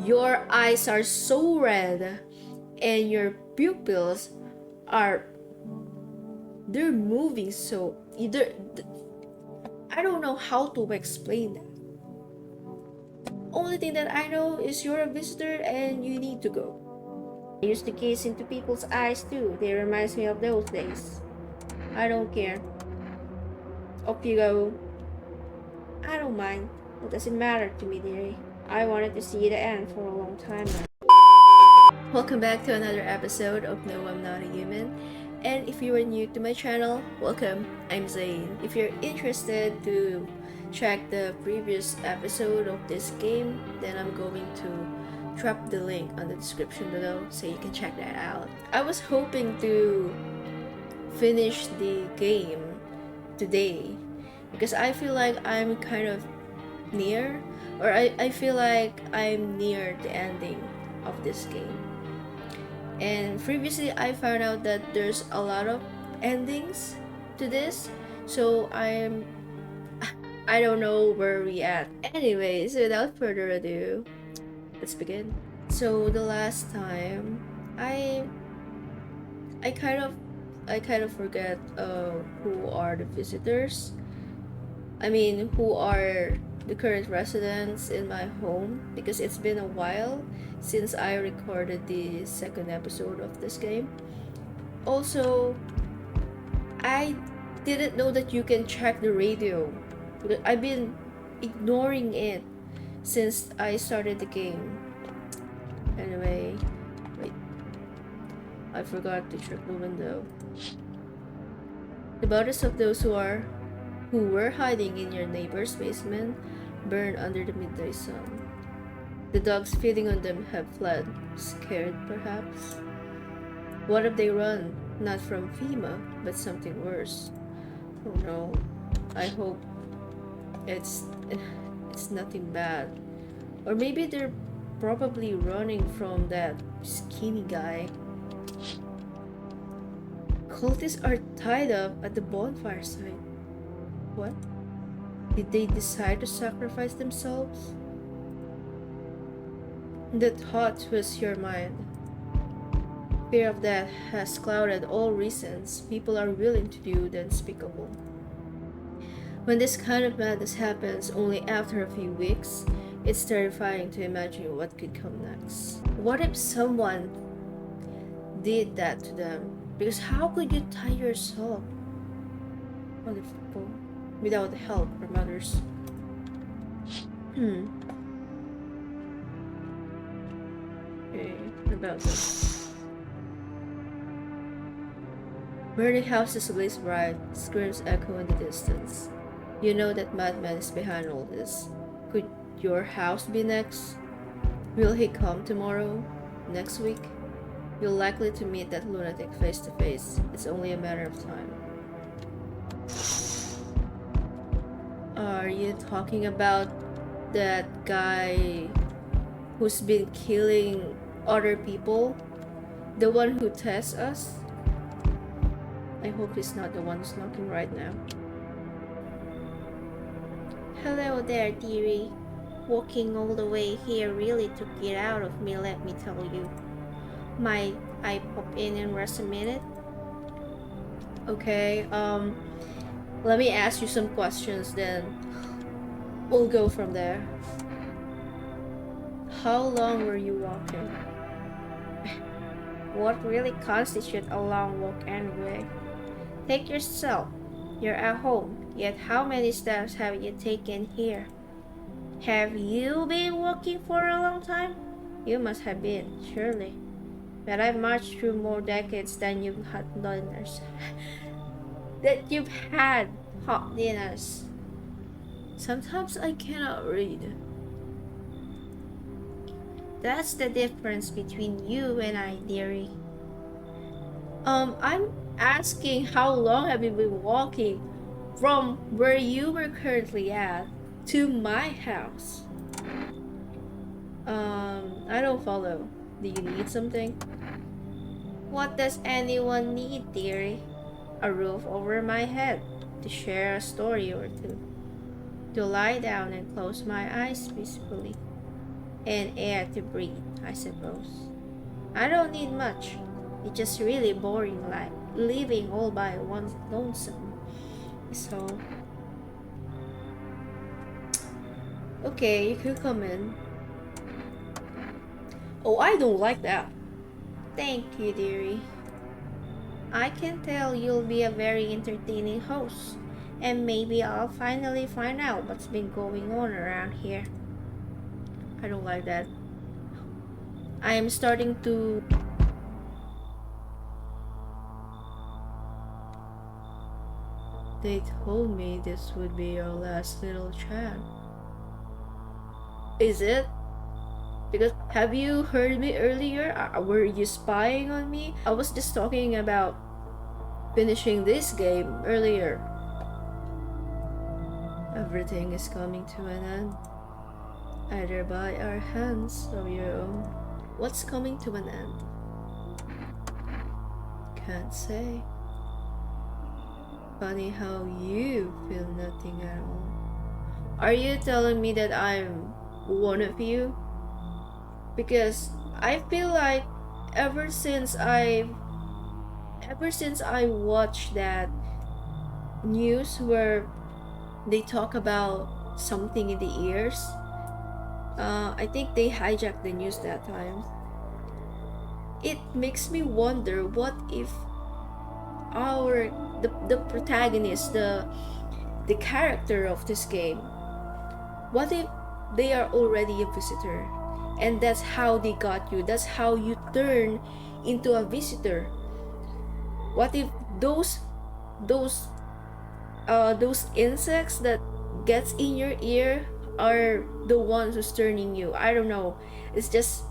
Your eyes are so red and your pupils are they're moving so either I don't know how to explain that. Only thing that I know is you're a visitor and you need to go. I used to gaze into people's eyes too. They reminds me of those days. I don't care. Off you go. I don't mind. It doesn't matter to me, dearie. I wanted to see the end for a long time now. Welcome back to another episode of No, I'm Not a Human. And if you are new to my channel, welcome. I'm Zane. If you're interested to check the previous episode of this game, then I'm going to drop the link on the description below so you can check that out. I was hoping to finish the game today because I feel like I'm kind of near, or I feel like I'm near the ending of this game. And previously I found out that there's a lot of endings to this, so I don't know where we at. Anyways, without further ado, let's begin. So the last time I kind of forget who are the visitors. I mean, who are the current residents in my home, because it's been a while since I recorded the second episode of this game. Also, I didn't know that you can check the radio. I've been ignoring it since I started the game. Anyway, wait. I forgot to check the window. The bodies of those who were hiding in your neighbor's basement burned under the midday sun. The dogs feeding on them have fled, scared perhaps. What if they run, not from FEMA, but something worse? Oh no, I hope it's nothing bad. Or maybe they're probably running from that skinny guy. Cultists are tied up at the bonfire site. What? Did they decide to sacrifice themselves? The thought was your mind. Fear of death has clouded all reasons people are willing to do the unspeakable. When this kind of madness happens only after a few weeks, it's terrifying to imagine what could come next. What if someone did that to them? Because how could you tie yourself on the phone without help from others? Okay, what about this? Burning houses blaze bright, screams echo in the distance. You know that madman is behind all this. Could your house be next? Will he come tomorrow? Next week? You're likely to meet that lunatic face to face. It's only a matter of time. Are you talking about that guy who's been killing other people? The one who tests us? I hope he's not the one who's knocking right now. Hello there, dearie. Walking all the way here really took it out of me, let me tell you. Might I pop in and rest a minute? Okay, let me ask you some questions, then we'll go from there. How long were you walking? What really constitutes a long walk anyway? Take yourself. You're at home, yet how many steps have you taken here? Have you been walking for a long time? You must have been, surely. But I've marched through more decades than you've had dinners. that you've had hot dinners. Sometimes I cannot read. That's the difference between you and I, dearie. I'm asking how long have you been walking from where you were currently at to my house? I don't follow. Do you need something? What does anyone need, dearie? A roof over my head, to share a story or two, to lie down and close my eyes peacefully. and air to breathe, I suppose. I don't need much. It's just really boring life, living all by one lonesome. So, okay, you could come in. Oh, I don't like that. Thank you, dearie. I can tell you'll be a very entertaining host, and maybe I'll finally find out what's been going on around here. I don't like that. I am starting to. They told me this would be your last little chat. Is it? Because have you heard me earlier? Were you spying on me? I was just talking about finishing this game earlier. Everything is coming to an end, either by our hands or your own. What's coming to an end? Can't say. Funny how you feel nothing at all. Are you telling me that I'm one of you? Because I feel like ever since I watched that news where they talk about something in the ears, I think they hijacked the news that time. It makes me wonder, what if the protagonist, the character of this game, what if they are already a visitor, and that's how they got you, that's how you turn into a visitor? What if those insects that gets in your ear are the ones who's turning you? I don't know. It's just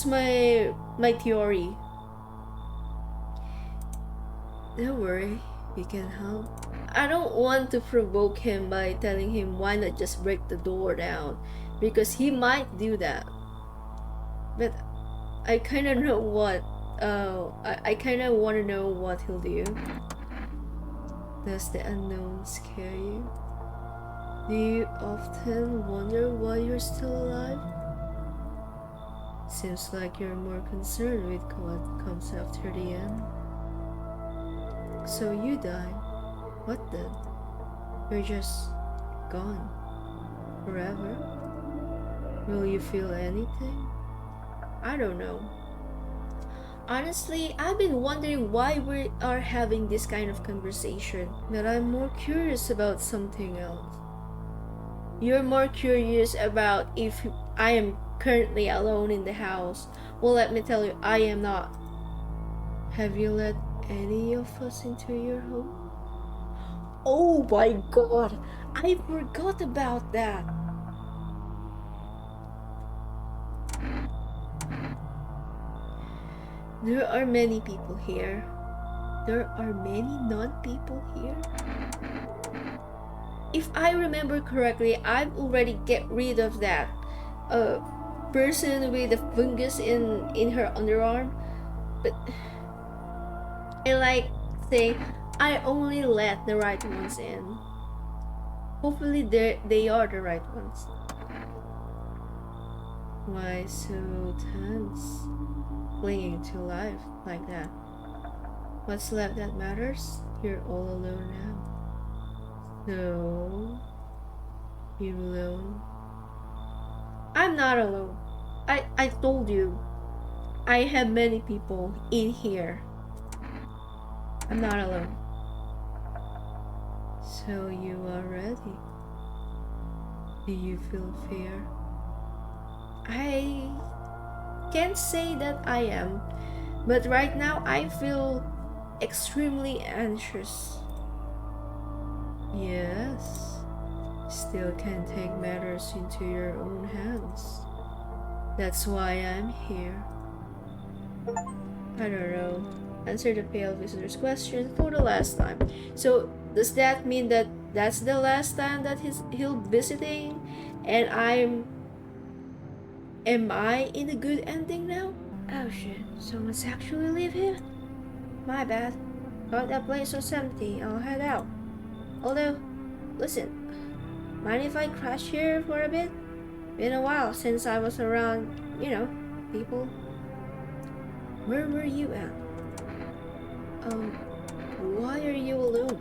my theory. Don't worry, we can help. I don't want to provoke him by telling him why not just break the door down, because he might do that. But I kind of know what. I kind of want to know what he'll do. Does the unknown scare you? Do you often wonder why you're still alive? Seems like you're more concerned with what comes after the end. So you die. What then? You're just gone. Forever? Will you feel anything? I don't know. Honestly, I've been wondering why we are having this kind of conversation, but I'm more curious about something else. You're more curious about if I am currently alone in the house. Well, let me tell you, I am not. Have you let any of us into your home? Oh my god, I forgot about that. There are many people here. There are many non-people here. If I remember correctly, I've already get rid of that person with the fungus in her underarm. But I like saying I only let the right ones in. Hopefully they are the right ones. Why so tense? Clinging to life like that. What's left that matters? You're all alone now. So, you alone? I'm not alone. I told you, I have many people in here. I'm not alone. So you are ready. Do you feel fear? I can't say that I am, but right now I feel extremely anxious. Yes, still can take matters into your own hands. That's why I'm here. I don't know. Answer the pale visitor's question for the last time. So does that mean that that's the last time that he'll visiting, and am I in a good ending now? Oh shit, someone's actually live here? My bad. Thought that place was empty. I'll head out. Although, listen, mind if I crash here for a bit? Been a while since I was around, people. Where were you at? Um, why are you alone?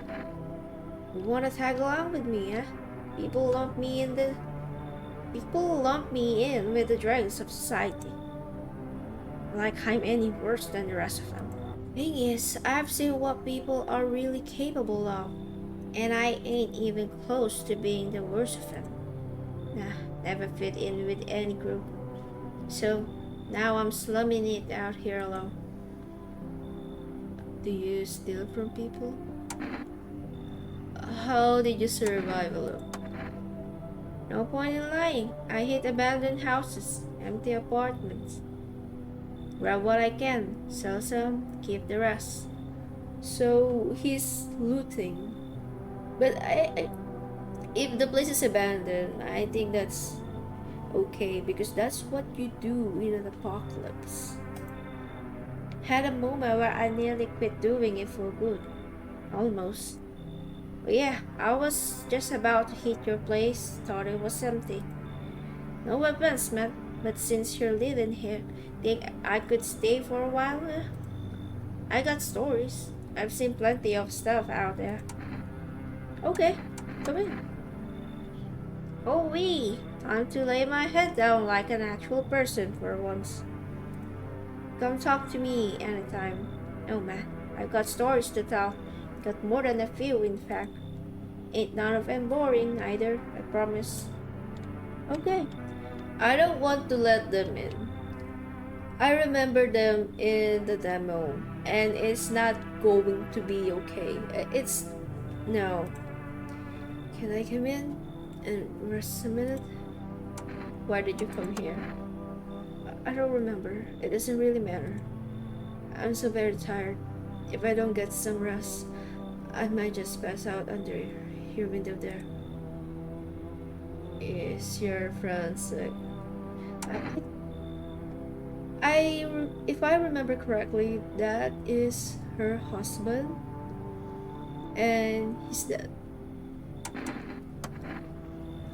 You wanna tag along with me, eh? People lump me in the People lump me in with the dregs of society. Like I'm any worse than the rest of them. Thing is, I've seen what people are really capable of, and I ain't even close to being the worst of them. Nah, never fit in with any group. So, now I'm slumming it out here alone. Do you steal from people? How did you survive alone? No point in lying. I hit abandoned houses, empty apartments. Grab what I can, sell some, keep the rest. So he's looting. But if the place is abandoned, I think that's okay because that's what you do in an apocalypse. Had a moment where I nearly quit doing it for good. Almost. But yeah, I was just about to hit your place, thought it was empty. No weapons, man. But since you're living here, think I could stay for a while? I got stories. I've seen plenty of stuff out there. Okay, come in. Oh wee! Time to lay my head down like an actual person for once. Come talk to me anytime. Oh man, I've got stories to tell. Got more than a few, in fact. Ain't none of them boring either, I promise. Okay. I don't want to let them in. I remember them in the demo, and it's not going to be okay. It's. No. Can I come in and rest a minute? Why did you come here? I don't remember. It doesn't really matter. I'm so very tired. If I don't get some rest, I might just pass out under your window there. Is your friend sick? If I remember correctly, that is her husband, and he's dead.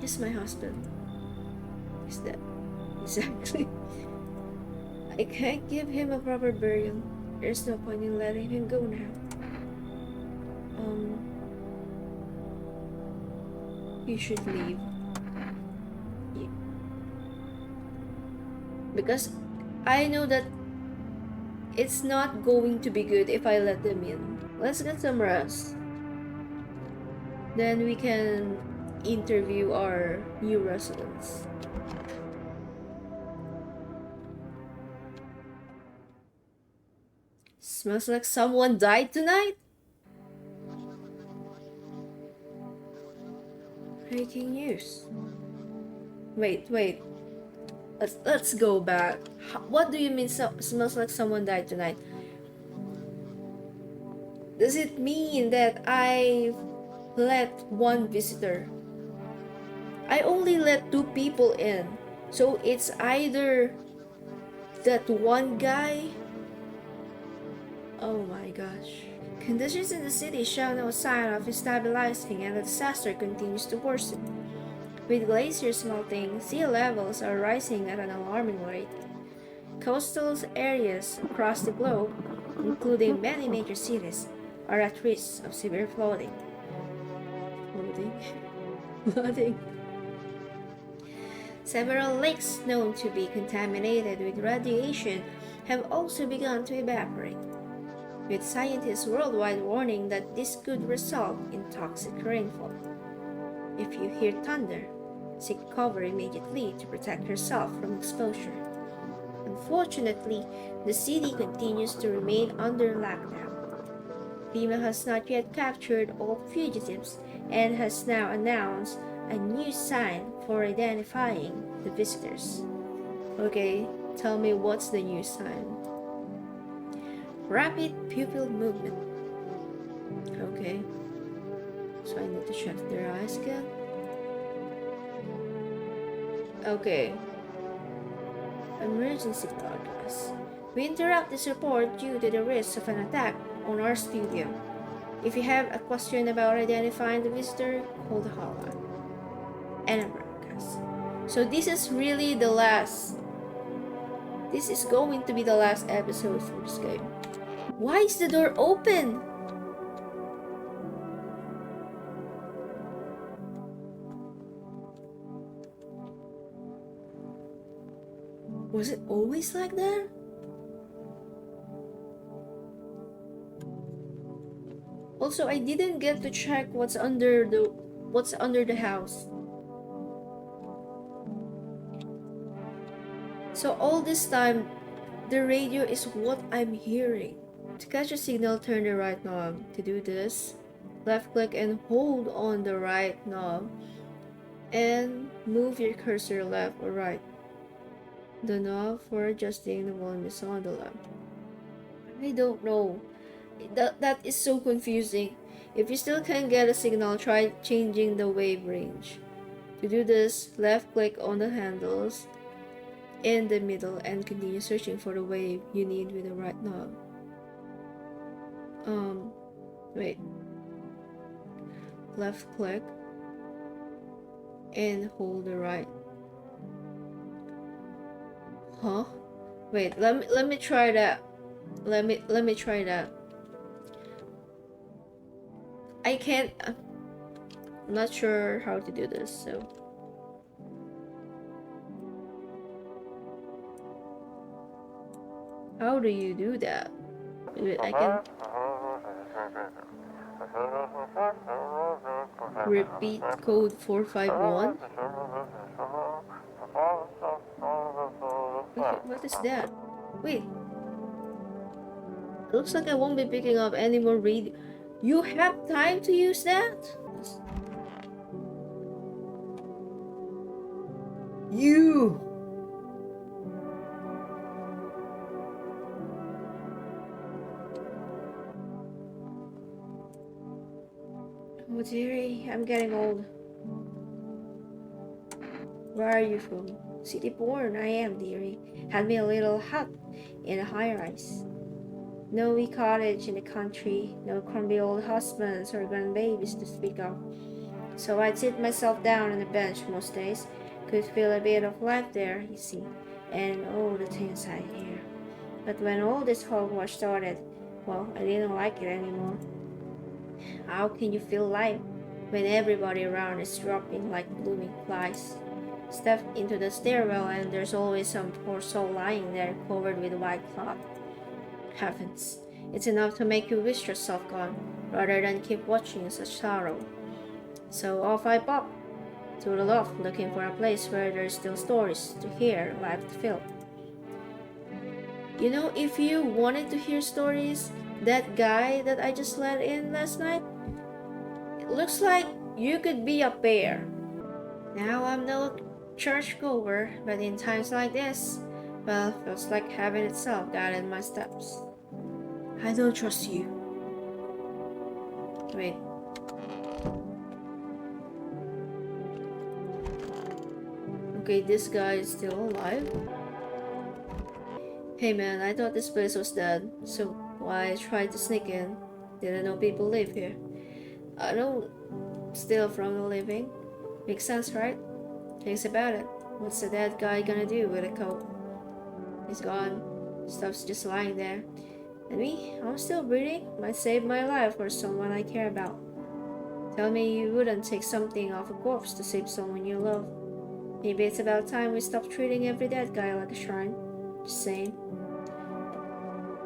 He's my husband. He's dead. Exactly. I can't give him a proper burial. There's no point in letting him go now. You should leave. Because I know that it's not going to be good if I let them in. Let's get some rest. Then we can interview our new residents. Smells like someone died tonight? Breaking news. Wait. Let's go back. What do you mean smells like someone died tonight? Does it mean that I let one visitor? I only let 2 people in. So it's either that one guy. Oh my gosh. Conditions in the city show no sign of stabilizing and the disaster continues to worsen. With glaciers melting, sea levels are rising at an alarming rate. Coastal areas across the globe, including many major cities, are at risk of severe flooding. Flooding. Several lakes known to be contaminated with radiation have also begun to evaporate, with scientists worldwide warning that this could result in toxic rainfall. If you hear thunder, seek cover immediately to protect yourself from exposure. Unfortunately, the city continues to remain under lockdown. FEMA has not yet captured all fugitives and has now announced a new sign for identifying the visitors. Okay, tell me what's the new sign? Rapid pupil movement. Okay, so I need to shut their eyes again. Okay. Emergency broadcast. We interrupt this report due to the risk of an attack on our studio. If you have a question about identifying the visitor, call the hotline. And a broadcast. So this is really the last. This is going to be the last episode for this game. Why is the door open? Was it always like that? Also, I didn't get to check what's under the house. So all this time, the radio is what I'm hearing. To catch a signal, turn the right knob. To do this, left click and hold on the right knob and move your cursor left or right. The knob for adjusting the volume is on the left. I don't know. That is so confusing. If you still can't get a signal, try changing the wave range. To do this, left click on the handles in the middle and continue searching for the wave you need with the right knob. Wait. Left click and hold the right. Huh? Wait, let me try that. Let me try that. I can't. I'm not sure how to do this, so. How do you do that? Wait, I can. Repeat code 451. Okay, what is that? Wait. Looks like I won't be picking up any more radio. You have time to use that? You! Oh dearie, I'm getting old. Where are you from? City born, I am, dearie. Had me a little hut in a high-rise. No wee cottage in the country, no crumbly old husbands or grandbabies to speak of. So I'd sit myself down on a bench most days, could feel a bit of life there, you see, and all the things I hear. But when all this hogwash started, well, I didn't like it anymore. How can you feel life when everybody around is dropping like blooming flies? Step into the stairwell and there's always some poor soul lying there covered with white cloth. Heavens, it's enough to make you wish yourself gone, rather than keep watching such sorrow. So off I pop to the loft, looking for a place where there's still stories to hear, life to feel. You know, if you wanted to hear stories, that guy that I just let in last night, it looks like you could be a pair. Now I'm no churchgoer, but in times like this, well, feels like heaven itself guided my steps. I don't trust you. Wait. Okay, this guy is still alive. Hey man, I thought this place was dead, so why I tried to sneak in? Didn't know people live here. I don't steal from the living. Makes sense, right? Thinks about it. What's the dead guy gonna do with a coat? He's gone. Stuff's just lying there. And me, I'm still breathing. Might save my life or someone I care about. Tell me you wouldn't take something off a corpse to save someone you love. Maybe it's about time we stop treating every dead guy like a shrine. Just saying.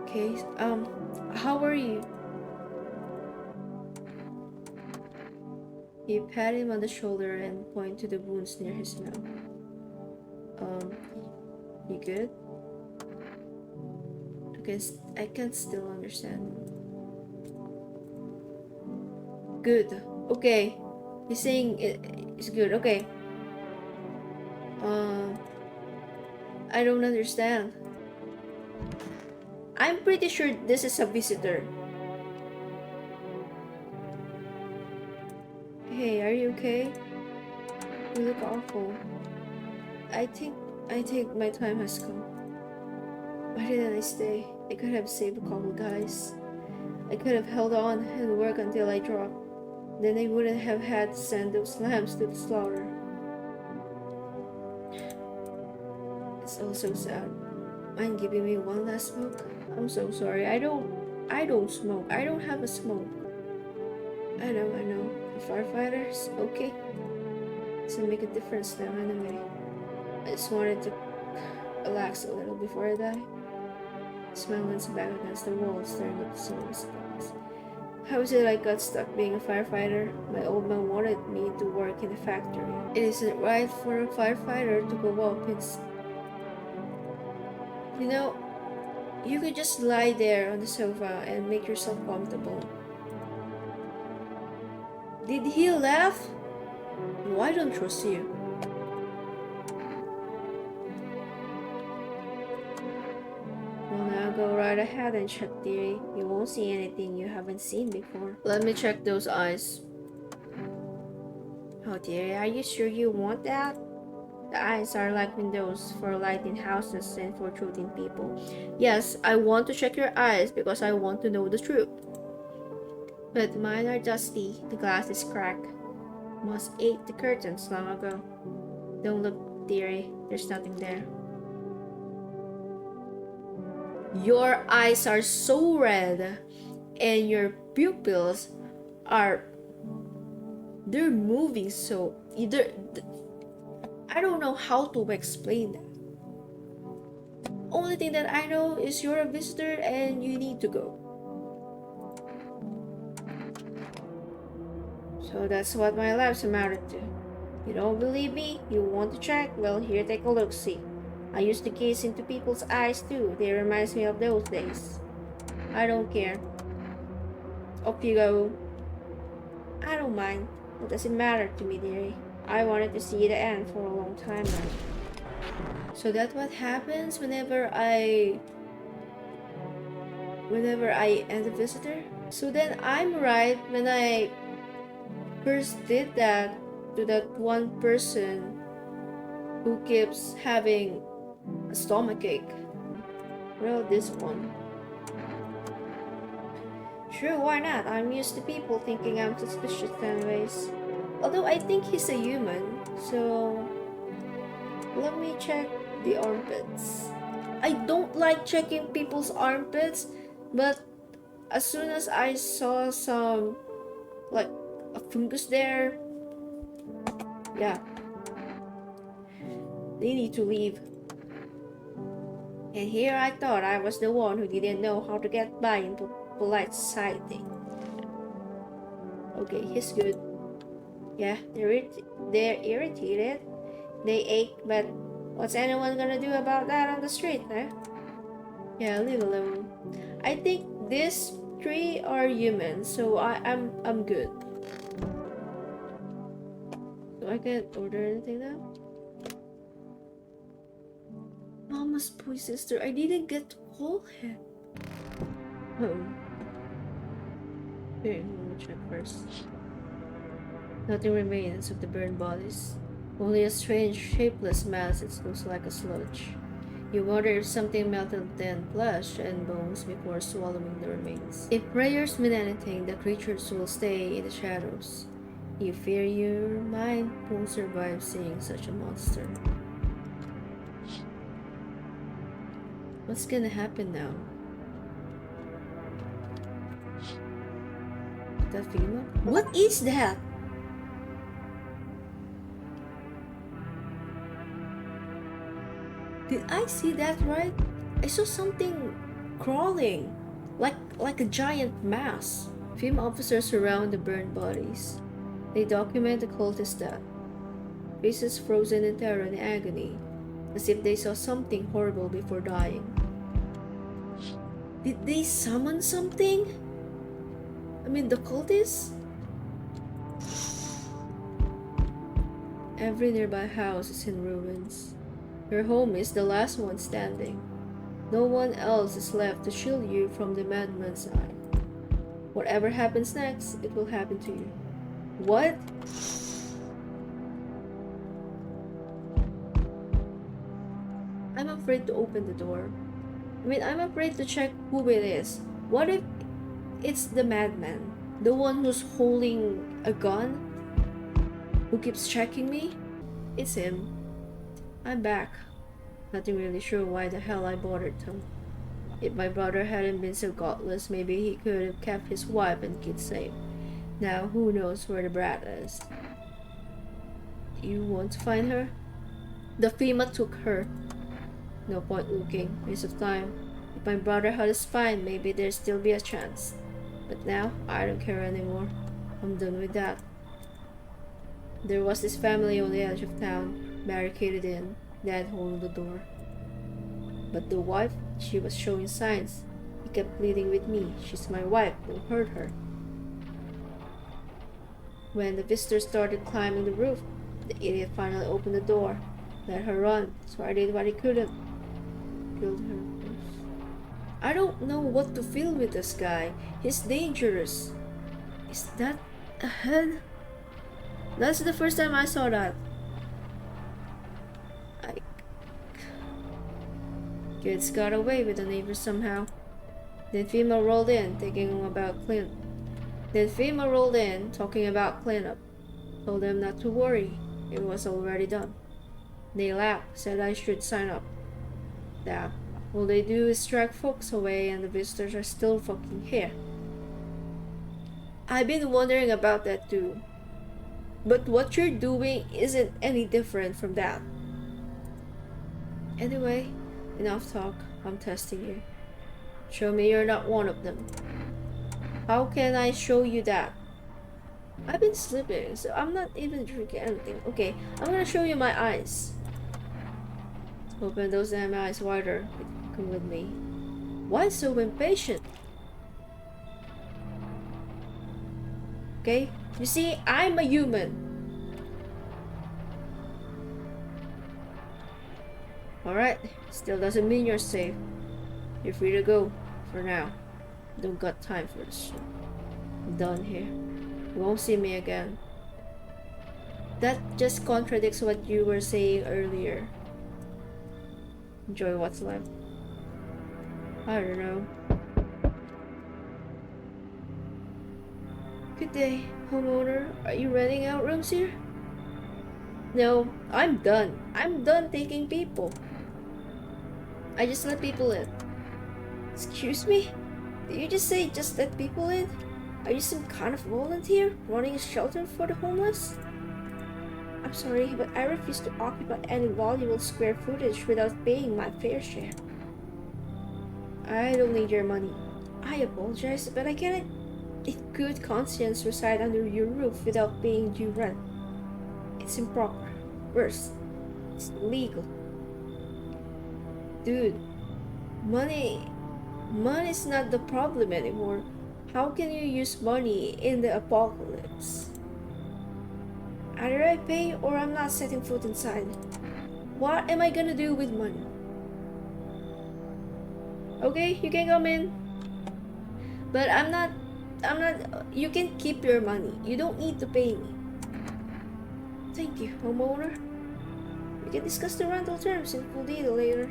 Okay, how are you? He pat him on the shoulder and point to the wounds near his mouth. You good? I can still understand. Good. Okay. He's saying it's good. Okay. I don't understand. I'm pretty sure this is a visitor. Hey, are you okay? You look awful. I think my time has come. Why didn't I stay? I could have saved a couple guys. I could have held on and worked until I dropped. Then I wouldn't have had to send those lambs to the slaughter. It's all so sad. Mind giving me one last smoke? I'm so sorry. I don't smoke. I don't have a smoke. I know. The firefighters? Okay. Doesn't make a difference now anyway. I just wanted to relax a little before I die. Smell leans back against the wall, staring at the solar stars. How is it I got stuck being a firefighter? My old man wanted me to work in a factory. It isn't right for a firefighter to go up in... You know, you could just lie there on the sofa and make yourself comfortable. Did he laugh? No, I don't trust you. Well, now go right ahead and check, dearie. You won't see anything you haven't seen before. Let me check those eyes. Oh, dearie, are you sure you want that? The eyes are like windows for light in houses and for truth in people. Yes, I want to check your eyes because I want to know the truth. But mine are dusty, the glass is cracked. Must ate the curtains long ago. Don't look, dearie, there's nothing there. Your eyes are so red, and your pupils are... they're moving so... I don't know how to explain that. Only thing that I know is you're a visitor and you need to go. So that's what my labs amounted to. You don't believe me? You want to check? Well, here, take a look, see. I used to gaze into people's eyes too. They reminds me of those days. I don't care. Up you go. I don't mind. It doesn't matter to me, dearie. I wanted to see the end for a long time now. So that's what happens whenever I end a visitor? So then I'm right when I first did that to that one person who keeps having a stomachache. Well, this one. Sure, why not? I'm used to people thinking I'm suspicious anyways. Although I think he's a human, so let me check the armpits. I don't like checking people's armpits, but as soon as I saw some, like, a fungus there, yeah, they need to leave. And here I thought I was the one who didn't know how to get by in polite society. Okay, he's good. Yeah, they're irritated. They ache, but what's anyone gonna do about that on the street, eh? Yeah, leave alone. I think these three are humans, so I'm good. So I can't order anything now? Mama's boy sister, I didn't get to call him. Oh. Okay, let me check first. Nothing remains of the burned bodies. Only a strange, shapeless mass that looks like a sludge. You wonder if something melted then flesh and bones before swallowing the remains. If prayers mean anything, the creatures will stay in the shadows. You fear your mind won't survive seeing such a monster. What's gonna happen now? That female? What is that? Did I see that right? I saw something crawling, like a giant mass. Female officers surround the burned bodies. They document the cultist death. Faces frozen in terror and agony, as if they saw something horrible before dying. Did they summon something? I mean, the cultists? Every nearby house is in ruins. Your home is the last one standing. No one else is left to shield you from the madman's eye. Whatever happens next, it will happen to you. What? I'm afraid to open the door. I mean, I'm afraid to check who it is. What if it's the madman? The one who's holding a gun? Who keeps checking me? It's him. I'm back. Nothing really sure why the hell I bothered him. If my brother hadn't been so godless, maybe he could have kept his wife and kids safe. Now who knows where the brat is. You want to find her? The FEMA took her. No point looking, waste of time. If my brother had us fine, maybe there'd still be a chance. But now, I don't care anymore. I'm done with that. There was this family on the edge of town, barricaded in, dad holding the door. But the wife, she was showing signs. He kept pleading with me, she's my wife, don't hurt her. When the visitors started climbing the roof, the idiot finally opened the door, let her run, so I did what I couldn't. Killed her. I don't know what to feel with this guy. He's dangerous. Is that a head? That's the first time I saw that. Kids got away with the neighbors somehow. Then FEMA rolled in, talking about cleanup. Told them not to worry. It was already done. They laughed, said I should sign up. That all they do is drag folks away and the visitors are still fucking here. I've been wondering about that too. But what you're doing isn't any different from that. Anyway, enough talk. I'm testing you. Show me you're not one of them. How can I show you that? I've been sleeping, so I'm not even drinking anything. Okay, I'm gonna show you my eyes. Open those damn eyes wider. Come with me. Why so impatient? Okay, you see, I'm a human. Alright, still doesn't mean you're safe. You're free to go, for now. Don't got time for this shit. I'm done here. You won't see me again. That just contradicts what you were saying earlier. Enjoy what's left. I don't know. Good day, homeowner. Are you renting out rooms here? No, I'm done. I'm done taking people. I just let people in. Excuse me? Did you just say just let people in? Are you some kind of volunteer running a shelter for the homeless? I'm sorry, but I refuse to occupy any valuable square footage without paying my fair share. I don't need your money. I apologize, but I cannot in good conscience reside under your roof without paying due rent. It's improper. Worse, it's illegal. Dude, money's not the problem anymore. How can you use money in the apocalypse? Either I pay or I'm not setting foot inside. What am I gonna do with money? Okay, you can come in. But you can keep your money. You don't need to pay me. Thank you, homeowner. We can discuss the rental terms in full detail later.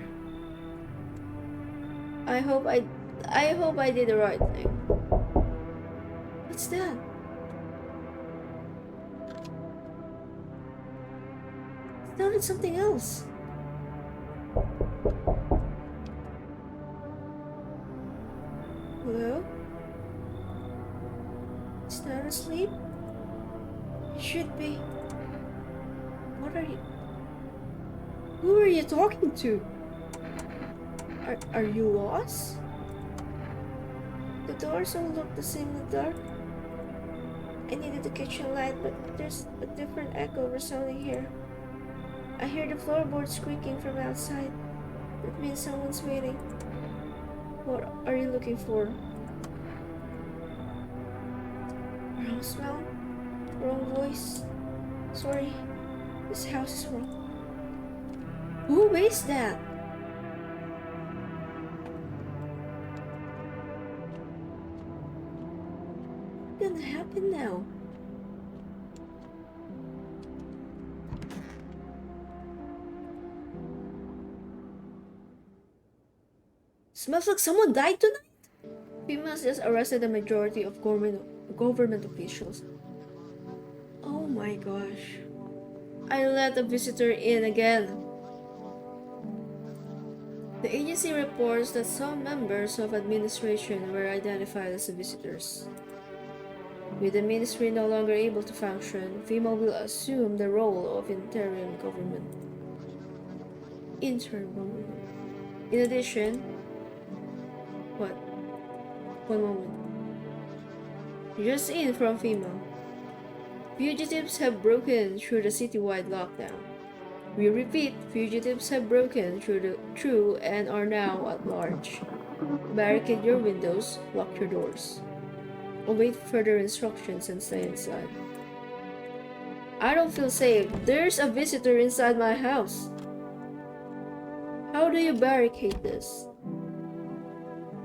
I hope I did the right thing. What's that? It sounded something else. Hello? It's not asleep? It should be. What are you? Who are you talking to? Are you lost? The doors all look the same in the dark. I needed the kitchen light, but there's a different echo resounding here. I hear the floorboards squeaking from outside. That means someone's waiting. What are you looking for? Wrong smell? Wrong voice? Sorry, this house is wrong. Who is that? What's gonna happen now? Smells like someone died tonight? FEMA just arrested the majority of government officials. Oh my gosh. I let a visitor in again. The agency reports that some members of administration were identified as visitors. With the ministry no longer able to function, FEMA will assume the role of interim government. In addition, what? One moment. Just in from FEMA. Fugitives have broken through the citywide lockdown. We repeat, fugitives have broken through and are now at large. Barricade your windows, lock your doors. Await further instructions and stay inside. I don't feel safe. There's a visitor inside my house. How do you barricade this?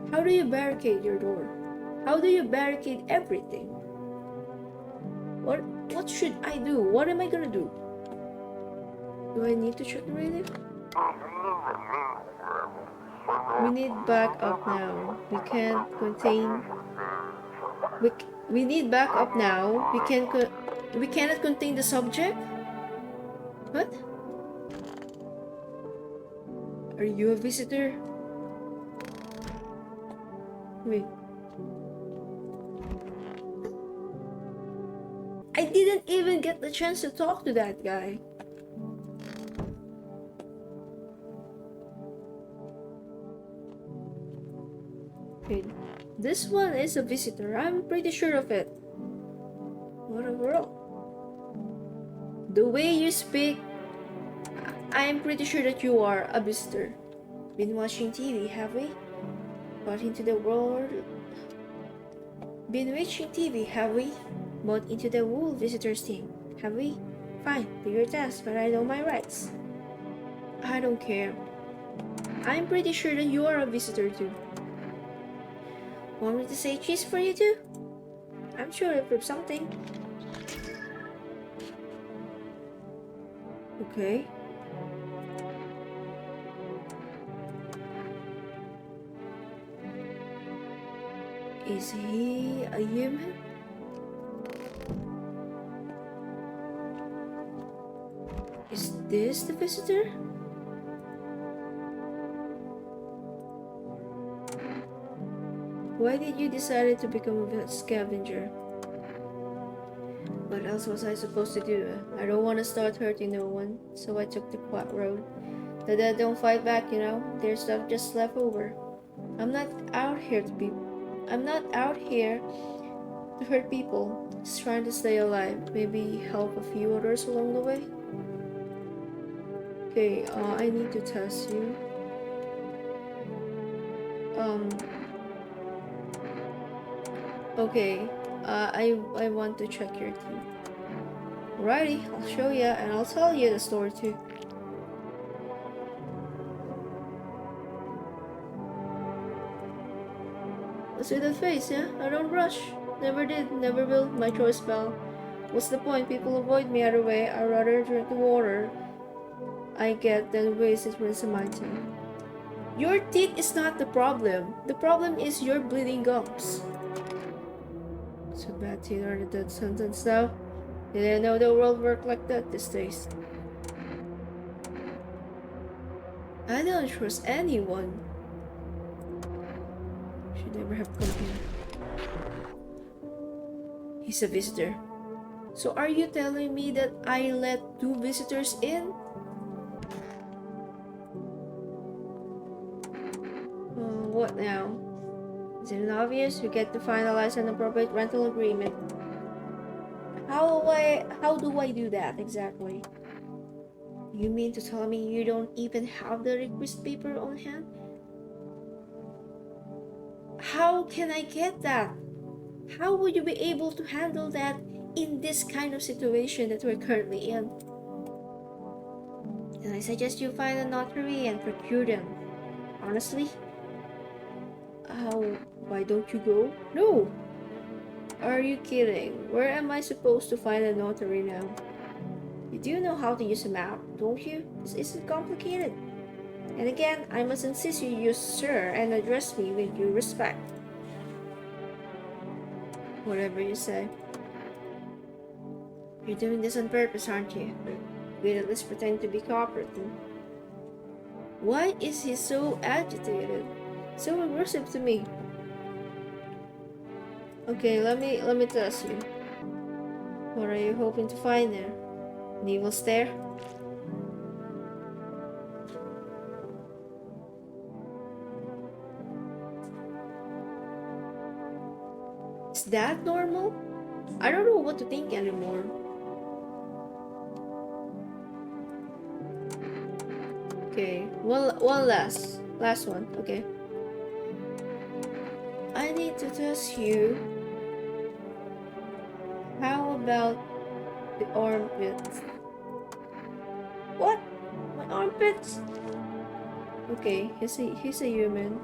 How do you barricade your door? How do you barricade everything? What should I do? What am I gonna do? Do I need to check the radio? We need backup now. We need backup now. We cannot contain the subject? What? Are you a visitor? Wait. I didn't even get the chance to talk to that guy. Okay, this one is a visitor. I'm pretty sure of it. What a world. The way you speak, I am pretty sure that you are a visitor. Been watching TV, have we? Got into the world. Been watching TV, have we? Bought into the wool visitors team, have we? Fine, do your task, but I know my rights. I don't care. I'm pretty sure that you are a visitor too. Want me to say cheese for you too? I'm sure it proves something. Okay. Is he a human? Is this the visitor? Why did you decide to become a scavenger? What else was I supposed to do? I don't want to start hurting no one, so I took the quiet road. The dead don't fight back, you know. Their stuff just left over. I'm not out here to hurt people. Just trying to stay alive. Maybe help a few others along the way. Okay, I need to test you. Okay, I want to check your teeth. Alrighty, I'll show you and I'll tell you the story too. Let's see that face, yeah? I don't rush. Never did, never will. My choice fell. What's the point? People avoid me either way. I'd rather drink the water I get than waste it rinsing my teeth. Your teeth is not the problem. The problem is your bleeding gums. So bad teeth are the dead sentence now. Didn't know the world worked like that these days. I don't trust anyone. Should never have come here. He's a visitor. So are you telling me that I let 2 visitors in? What now? Is it obvious? We get to finalize an appropriate rental agreement. How do I do that exactly? You mean to tell me you don't even have the request paper on hand? How can I get that? How would you be able to handle that in this kind of situation that we're currently in? And I suggest you find a notary and procure them. Honestly? Why don't you go? No! Are you kidding? Where am I supposed to find a notary now? You do know how to use a map, don't you? This isn't complicated. And again, I must insist you use sir and address me with due respect. Whatever you say. You're doing this on purpose, aren't you? We'd at least pretend to be cooperative. Why is he so agitated? So aggressive to me. Okay, let me test you. What are you hoping to find there? An evil stare? Is that normal? I don't know what to think anymore. Okay, one last one. Okay. I need to test you. How about the armpits? What? My armpits? Okay, he's a human.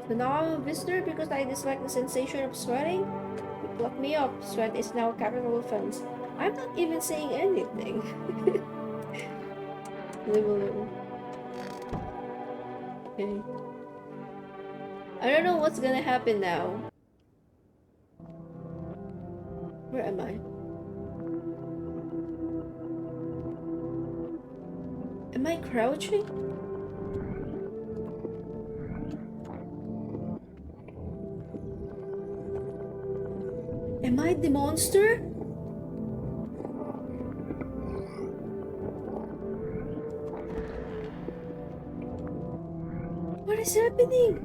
So now I'm a visitor because I dislike the sensation of sweating? You pluck me up. Sweat is now a capital offense. I'm not even saying anything. Live a little. Okay. I don't know what's gonna happen now. Where am I? Am I crouching? Am I the monster? What is happening?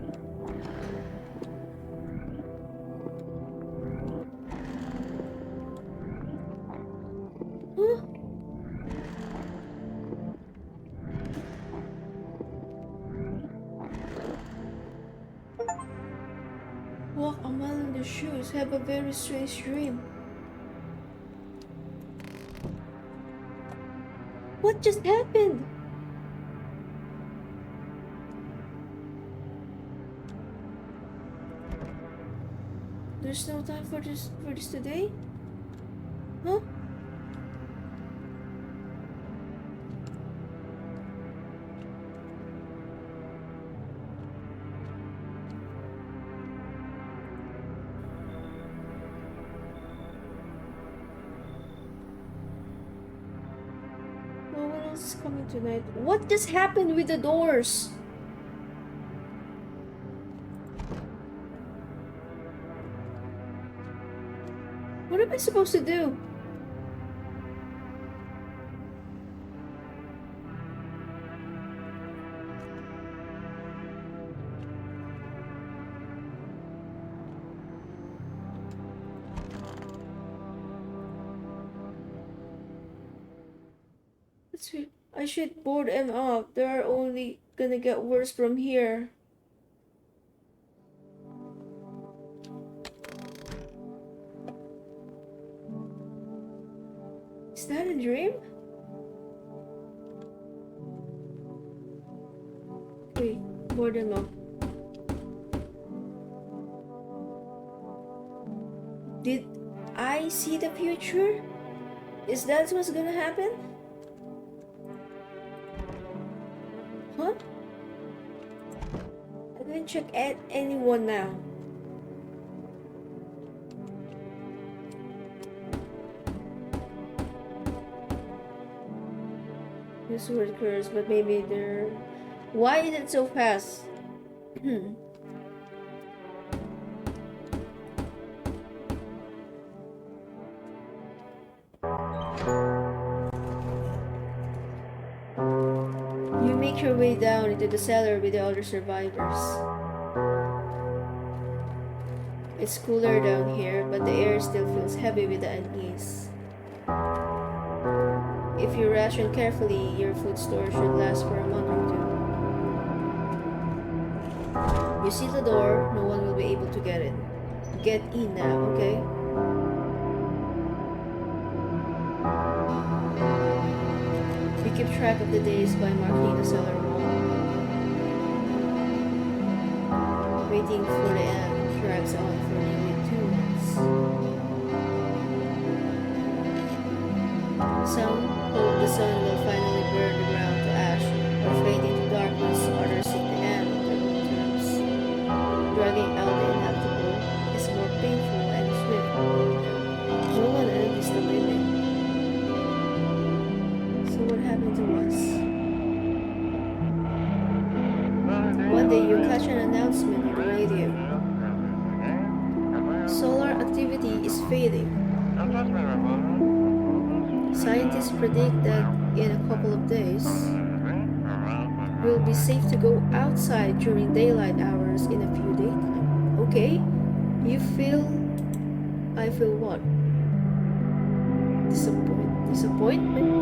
Huh? Walk a mile in the shoes, have a very strange dream. What just happened? There's no time for this today? Huh? No one else is coming tonight. What just happened with the doors? What am I supposed to do? That's weird. I should board them up. They're only gonna get worse from here. Is that a dream? Wait, board them up. Did I see the future? Is that what's gonna happen? Huh? I didn't check at anyone now. This word curse, but maybe they're... Why is it so fast? You make your way down into the cellar with the other survivors. It's cooler down here, but the air still feels heavy with the unease. If you ration carefully, your food store should last for a month or two. You see the door, no one will be able to get in. Get in now, okay? We keep track of the days by marking the cellar wall. Waiting for the end drags on for nearly 2 months. Some hope the sun will finally burn the ground to ash or fade into darkness. Others seek the end on their own terms. Dragging out the inevitable is more painful and swift. No one envies the living. So what happened to us? day you catch an announcement on the radio. Solar activity is fading. Scientists predict that in a couple of days, we'll be safe to go outside during daylight hours in a few daytime. Okay, you feel... I feel what? Disappointment?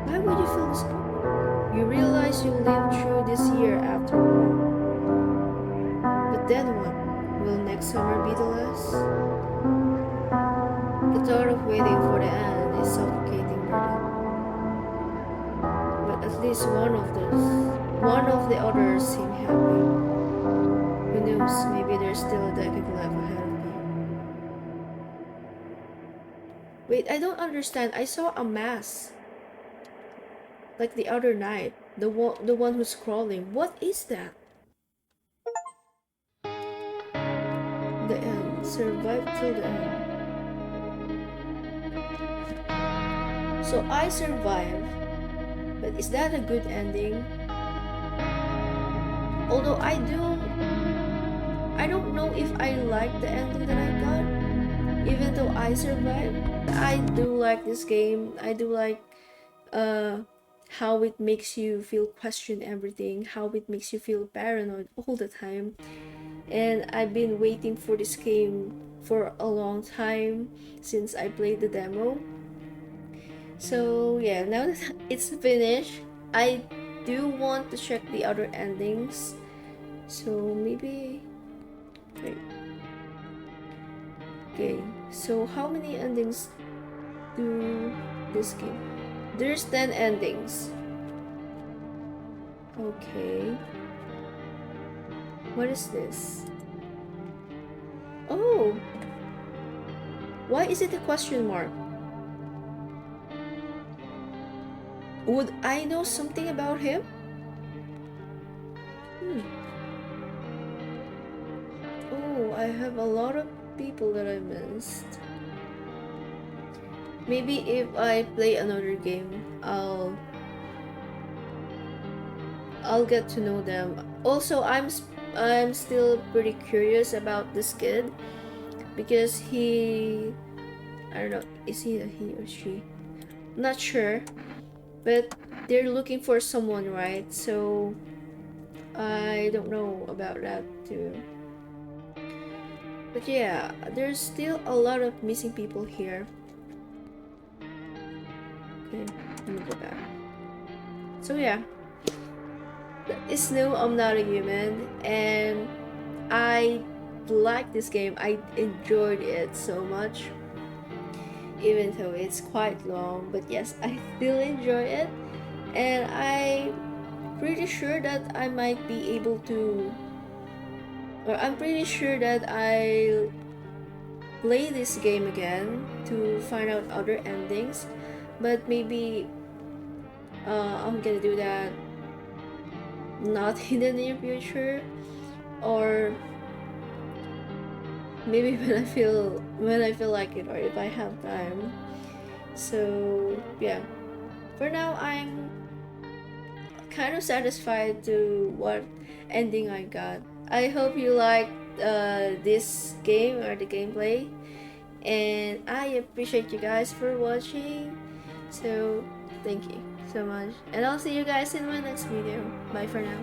Why would you feel disappointed? You realize you lived through this year after all. But then what? Will next summer be the last? The thought of waiting for the end is suffocating burden. But at least one of the others seem happy. Who knows, maybe there's still a decade left ahead of me. Wait, I don't understand. I saw a mask. Like the other night. The one who's crawling. What is that? The end. Survive till the end. So I survived. But is that a good ending? Although I don't know if I like the ending that I got. Even though I survived. I do like this game. I do like how it makes you feel question everything, how it makes you feel paranoid all the time. And I've been waiting for this game for a long time since I played the demo. So yeah, now that it's finished, I do want to check the other endings. So maybe... wait. Okay, so how many endings do this game? There's 10 endings. Okay. What is this? Oh! Why is it a question mark? Would I know something about him? Oh, I have a lot of people that I missed. Maybe if I play another game, I'll get to know them. Also, I'm still pretty curious about this kid because he... I don't know, is he a he or she? Not sure, but they're looking for someone, right? So I don't know about that too. But yeah, there's still a lot of missing people here. Okay, let me go back. So yeah, it's new. I'm not a human, and I like this game. I enjoyed it so much, even though it's quite long. But yes, I still enjoy it, and I'm pretty sure that I might be able to, or I'm pretty sure that I'll play this game again to find out other endings. But maybe I'm gonna do that not in the near future, or maybe when I feel like it, or if I have time. So yeah, for now I'm kind of satisfied to what ending I got. I hope you liked this game or the gameplay, and I appreciate you guys for watching. So thank you so much, and I'll see you guys in my next video. Bye for now.